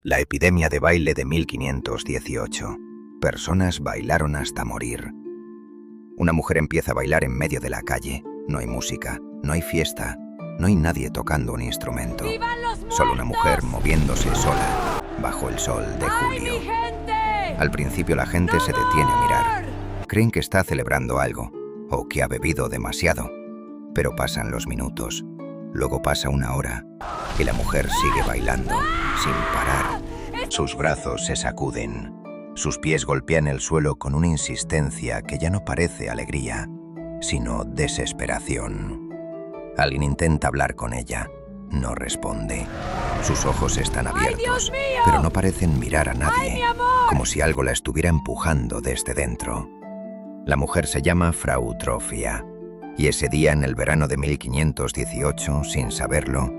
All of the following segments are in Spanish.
La epidemia de baile de 1518. Personas bailaron hasta morir. Una mujer empieza a bailar en medio de la calle. No hay música, no hay fiesta, no hay nadie tocando un instrumento. Solo una mujer moviéndose sola bajo el sol de julio. Al principio la gente se detiene a mirar. Creen que está celebrando algo o que ha bebido demasiado. Pero pasan los minutos. Luego pasa una hora y la mujer sigue bailando sin parar. Sus brazos se sacuden. Sus pies golpean el suelo con una insistencia que ya no parece alegría, sino desesperación. Alguien intenta hablar con ella. No responde. Sus ojos están abiertos, pero no parecen mirar a nadie, como si algo la estuviera empujando desde dentro. La mujer se llama Frau Troffea, y ese día en el verano de 1518, sin saberlo,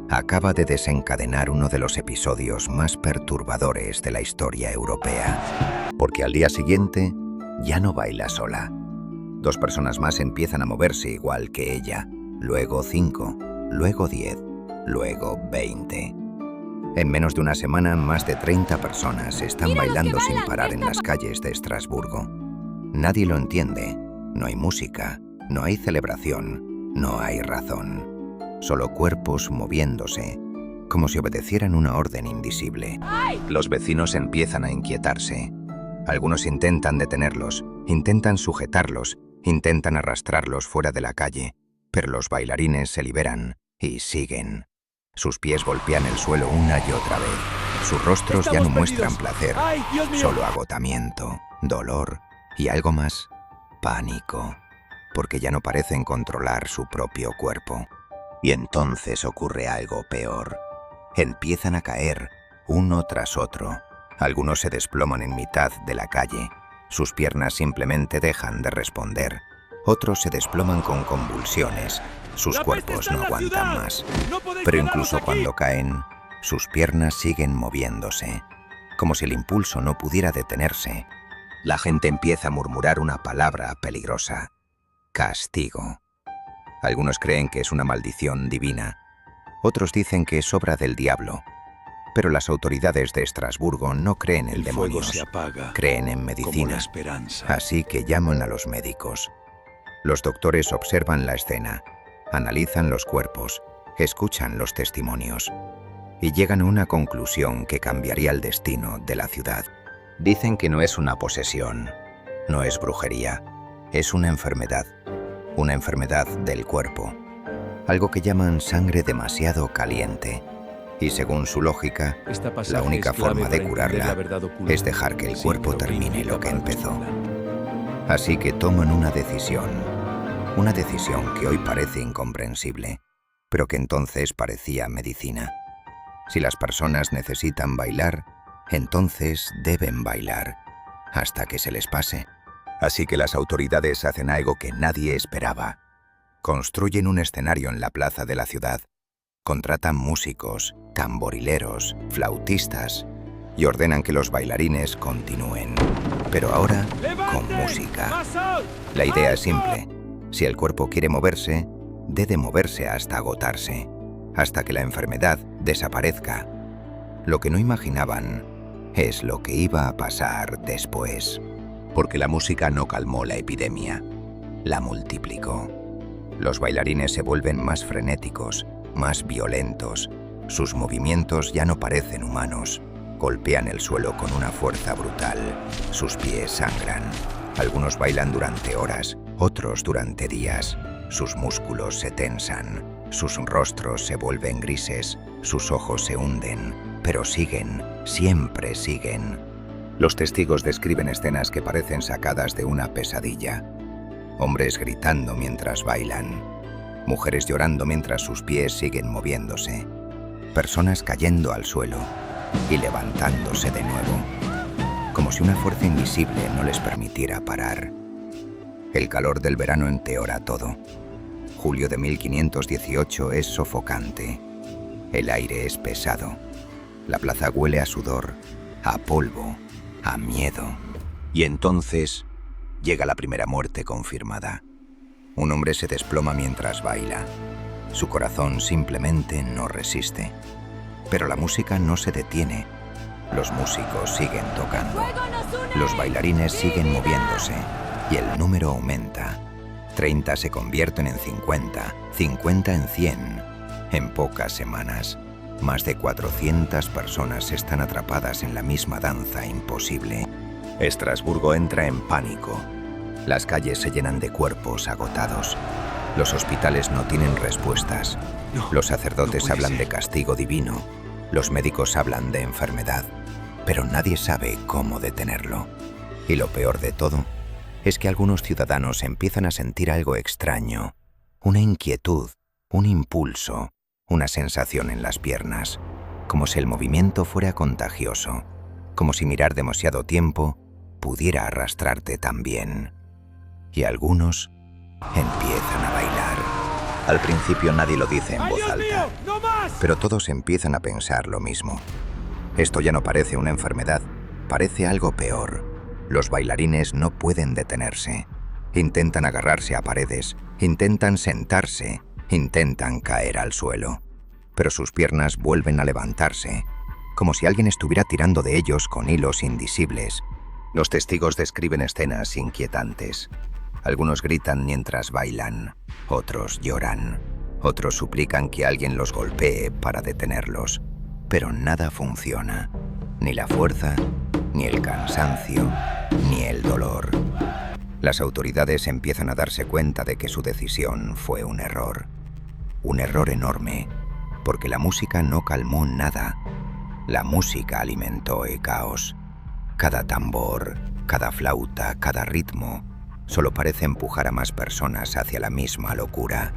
acaba de desencadenar uno de los episodios más perturbadores de la historia europea. Porque al día siguiente ya no baila sola. 2 personas más empiezan a moverse igual que ella, luego 5, luego 10, luego 20. En menos de una semana, más de 30 personas están bailando sin parar en las calles de Estrasburgo. Nadie lo entiende. No hay música, no hay celebración, no hay razón. Solo cuerpos moviéndose, como si obedecieran una orden invisible. Los vecinos empiezan a inquietarse. Algunos intentan detenerlos, intentan sujetarlos, intentan arrastrarlos fuera de la calle, pero los bailarines se liberan y siguen. Sus pies golpean el suelo una y otra vez. Sus rostros ya no muestran placer, solo agotamiento, dolor y algo más, pánico, porque ya no parecen controlar su propio cuerpo. Y entonces ocurre algo peor. Empiezan a caer, uno tras otro. Algunos se desploman en mitad de la calle. Sus piernas simplemente dejan de responder. Otros se desploman con convulsiones. Sus cuerpos no aguantan más. Pero incluso cuando caen, sus piernas siguen moviéndose, como si el impulso no pudiera detenerse. La gente empieza a murmurar una palabra peligrosa: castigo. Algunos creen que es una maldición divina. Otros dicen que es obra del diablo. Pero las autoridades de Estrasburgo no creen en demonios, creen en medicina. Así que llaman a los médicos. Los doctores observan la escena, analizan los cuerpos, escuchan los testimonios y llegan a una conclusión que cambiaría el destino de la ciudad. Dicen que no es una posesión, no es brujería, es una enfermedad del cuerpo, algo que llaman sangre demasiado caliente. Y según su lógica, la única forma de curarla es dejar que el cuerpo termine lo que empezó. Así que toman una decisión que hoy parece incomprensible, pero que entonces parecía medicina. Si las personas necesitan bailar, entonces deben bailar, hasta que se les pase. Así que las autoridades hacen algo que nadie esperaba. Construyen un escenario en la plaza de la ciudad. Contratan músicos, tamborileros, flautistas y ordenan que los bailarines continúen, pero ahora con música. La idea es simple: si el cuerpo quiere moverse, debe moverse hasta agotarse, hasta que la enfermedad desaparezca. Lo que no imaginaban es lo que iba a pasar después, porque la música no calmó la epidemia, la multiplicó. Los bailarines se vuelven más frenéticos, más violentos. Sus movimientos ya no parecen humanos. Golpean el suelo con una fuerza brutal. Sus pies sangran. Algunos bailan durante horas, otros durante días. Sus músculos se tensan. Sus rostros se vuelven grises. Sus ojos se hunden. Pero siguen, siempre siguen. Los testigos describen escenas que parecen sacadas de una pesadilla. Hombres gritando mientras bailan. Mujeres llorando mientras sus pies siguen moviéndose. Personas cayendo al suelo y levantándose de nuevo, como si una fuerza invisible no les permitiera parar. El calor del verano empeora todo. Julio de 1518 es sofocante. El aire es pesado. La plaza huele a sudor, a polvo, a miedo. Y entonces llega la primera muerte confirmada. Un hombre se desploma mientras baila. Su corazón simplemente no resiste. Pero la música no se detiene, Los músicos siguen tocando. Los bailarines siguen moviéndose y el número aumenta. 30 se convierten en 50, 50 en 100. En pocas semanas, más de 400 personas están atrapadas en la misma danza imposible. Estrasburgo entra en pánico. Las calles se llenan de cuerpos agotados. Los hospitales no tienen respuestas. Los sacerdotes hablan de castigo divino. Los médicos hablan de enfermedad. Pero nadie sabe cómo detenerlo. Y lo peor de todo es que algunos ciudadanos empiezan a sentir algo extraño. Una inquietud, un impulso, una sensación en las piernas. Como si el movimiento fuera contagioso. Como si mirar demasiado tiempo pudiera arrastrarte también. Y algunos empiezan a bailar. Al principio nadie lo dice en voz alta, pero todos empiezan a pensar lo mismo. Esto ya no parece una enfermedad, parece algo peor. Los bailarines no pueden detenerse. Intentan agarrarse a paredes, intentan sentarse, intentan caer al suelo. Pero sus piernas vuelven a levantarse, como si alguien estuviera tirando de ellos con hilos invisibles. Los testigos describen escenas inquietantes. Algunos gritan mientras bailan, otros lloran, otros suplican que alguien los golpee para detenerlos. Pero nada funciona, ni la fuerza, ni el cansancio, ni el dolor. Las autoridades empiezan a darse cuenta de que su decisión fue un error enorme, porque la música no calmó nada. La música alimentó el caos. Cada tambor, cada flauta, cada ritmo solo parece empujar a más personas hacia la misma locura.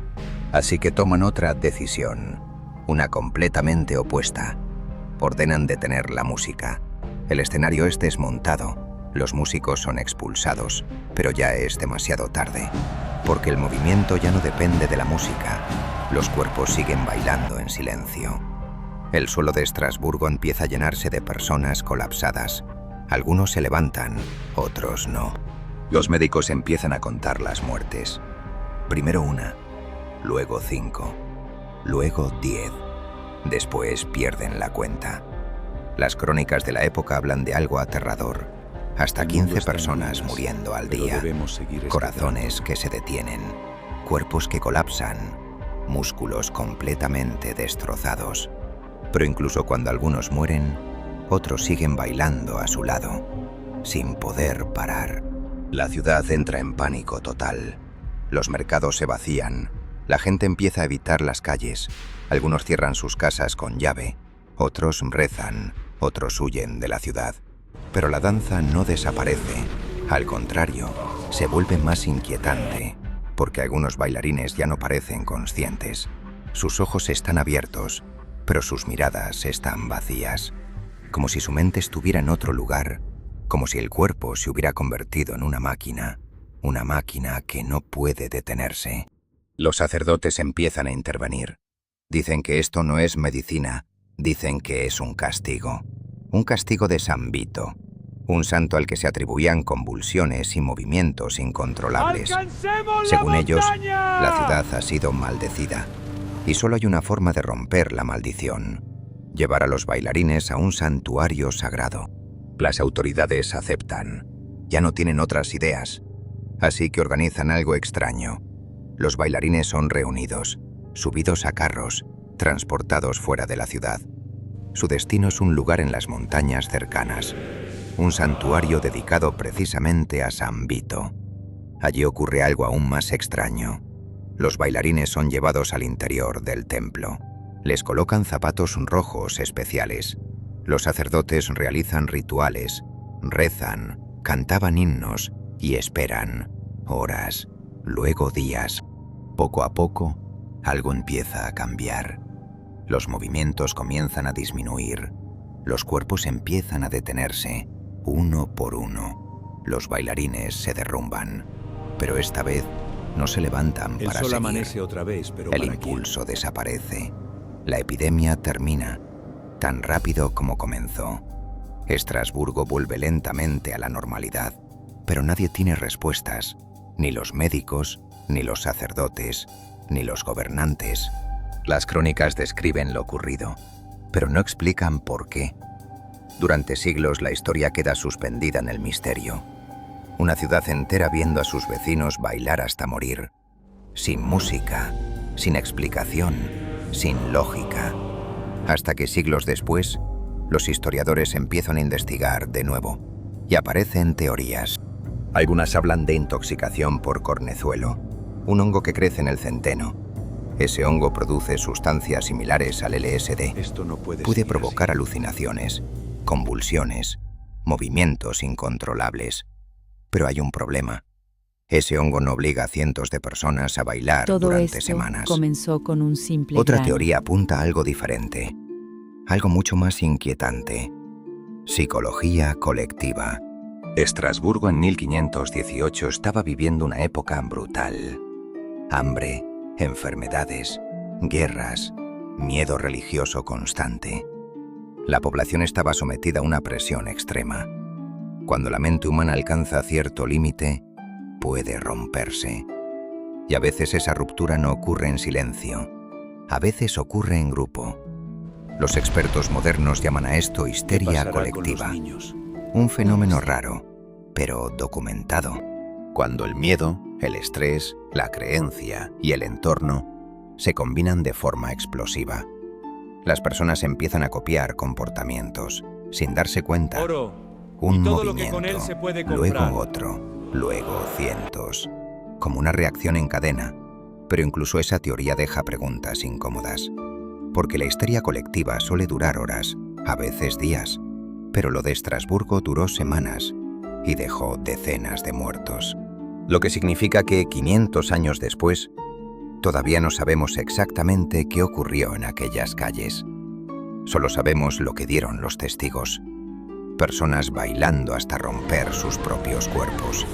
Así que toman otra decisión, una completamente opuesta. Ordenan detener la música. El escenario es desmontado, los músicos son expulsados, pero ya es demasiado tarde, porque el movimiento ya no depende de la música. Los cuerpos siguen bailando en silencio. El suelo de Estrasburgo empieza a llenarse de personas colapsadas. Algunos se levantan, otros no. Los médicos empiezan a contar las muertes. Primero 1, luego 5, luego 10. Después pierden la cuenta. Las crónicas de la época hablan de algo aterrador. Hasta 15 personas muriendo al día. Corazones que se detienen, cuerpos que colapsan, músculos completamente destrozados. Pero incluso cuando algunos mueren, otros siguen bailando a su lado, sin poder parar. La ciudad entra en pánico total. Los mercados se vacían. La gente empieza a evitar las calles. Algunos cierran sus casas con llave. Otros rezan. Otros huyen de la ciudad. Pero la danza no desaparece. Al contrario, se vuelve más inquietante, porque algunos bailarines ya no parecen conscientes. Sus ojos están abiertos, pero sus miradas están vacías. Como si su mente estuviera en otro lugar. Como si el cuerpo se hubiera convertido en una máquina que no puede detenerse. Los sacerdotes empiezan a intervenir. Dicen que esto no es medicina, dicen que es un castigo de San Vito, un santo al que se atribuían convulsiones y movimientos incontrolables. Según ellos, la ciudad ha sido maldecida, y solo hay una forma de romper la maldición: llevar a los bailarines a un santuario sagrado. Las autoridades aceptan. Ya no tienen otras ideas. Así que organizan algo extraño. Los bailarines son reunidos, subidos a carros, transportados fuera de la ciudad. Su destino es un lugar en las montañas cercanas, un santuario dedicado precisamente a San Vito. Allí ocurre algo aún más extraño. Los bailarines son llevados al interior del templo. Les colocan zapatos rojos especiales. Los sacerdotes realizan rituales, rezan, cantaban himnos y esperan horas, luego días. Poco a poco, algo empieza a cambiar. Los movimientos comienzan a disminuir. Los cuerpos empiezan a detenerse, uno por uno. Los bailarines se derrumban, pero esta vez no se levantan para seguir. Amanece otra vez, pero el impulso desaparece. La epidemia termina tan rápido como comenzó. Estrasburgo vuelve lentamente a la normalidad, pero nadie tiene respuestas, ni los médicos, ni los sacerdotes, ni los gobernantes. Las crónicas describen lo ocurrido, pero no explican por qué. Durante siglos la historia queda suspendida en el misterio. Una ciudad entera viendo a sus vecinos bailar hasta morir. Sin música, sin explicación, sin lógica. Hasta que siglos después, los historiadores empiezan a investigar de nuevo y aparecen teorías. Algunas hablan de intoxicación por cornezuelo, un hongo que crece en el centeno. Ese hongo produce sustancias similares al LSD. Puede provocar alucinaciones, convulsiones, movimientos incontrolables. Pero hay un problema. Ese hongo no obliga a cientos de personas a bailar durante semanas. Comenzó con un simple Otra grano. teoría apunta a algo diferente, algo mucho más inquietante. Psicología colectiva. Estrasburgo en 1518 estaba viviendo una época brutal. Hambre, enfermedades, guerras, miedo religioso constante. La población estaba sometida a una presión extrema. Cuando la mente humana alcanza cierto límite, puede romperse. Y a veces esa ruptura no ocurre en silencio. A veces ocurre en grupo. Los expertos modernos llaman a esto histeria colectiva. Un fenómeno raro, pero documentado. Cuando el miedo, el estrés, la creencia y el entorno se combinan de forma explosiva. Las personas empiezan a copiar comportamientos, sin darse cuenta. Un movimiento, luego otro, luego cientos. Como una reacción en cadena. Pero incluso esa teoría deja preguntas incómodas. Porque la histeria colectiva suele durar horas, a veces días. Pero lo de Estrasburgo duró semanas y dejó decenas de muertos. Lo que significa que 500 años después, todavía no sabemos exactamente qué ocurrió en aquellas calles. Solo sabemos lo que dieron los testigos. Personas bailando hasta romper sus propios cuerpos.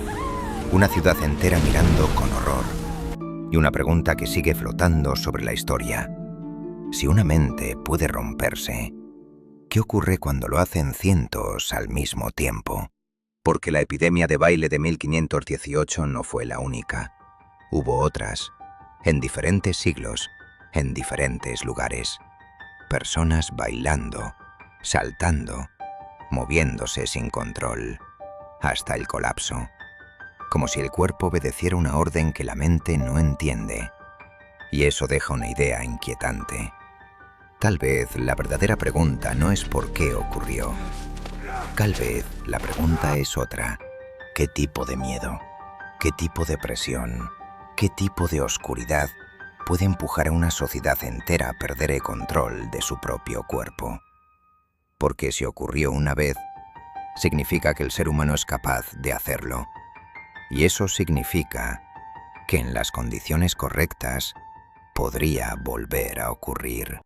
Una ciudad entera mirando con horror. Y una pregunta que sigue flotando sobre la historia. Si una mente puede romperse, ¿qué ocurre cuando lo hacen cientos al mismo tiempo? Porque la epidemia de baile de 1518 no fue la única. Hubo otras, en diferentes siglos, en diferentes lugares. Personas bailando, saltando, moviéndose sin control, hasta el colapso. Como si el cuerpo obedeciera una orden que la mente no entiende. Y eso deja una idea inquietante. Tal vez la verdadera pregunta no es por qué ocurrió. Tal vez la pregunta es otra. ¿Qué tipo de miedo? ¿Qué tipo de presión? ¿Qué tipo de oscuridad puede empujar a una sociedad entera a perder el control de su propio cuerpo? Porque si ocurrió una vez, significa que el ser humano es capaz de hacerlo. Y eso significa que en las condiciones correctas podría volver a ocurrir.